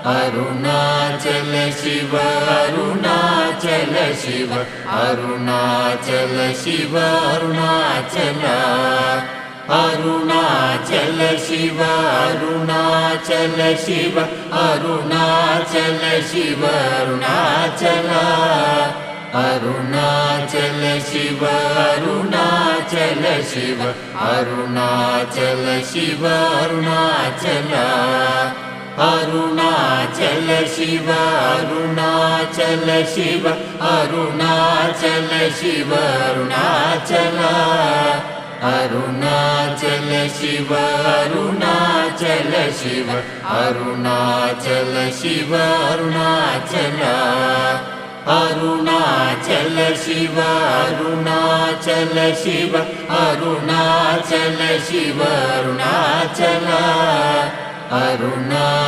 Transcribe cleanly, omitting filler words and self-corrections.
Arunachal Shiva Arunachal Shiva Arunachal Shiva Arunachal Arunachal Shiva Arunachal Shiva Arunachal Shiva Arunachal Arunachal Shiva Arunachal Shiva Arunachal Shiva Arunachal Arunachal Shiva Arunachal Shiva Arunachal Shiva Arunachal Arunachal Shiva Arunachal Shiva Arunachal Shiva Arunachal Arunachal Shiva Arunachal Shiva Arunachal Shiva Arunachal Arunachal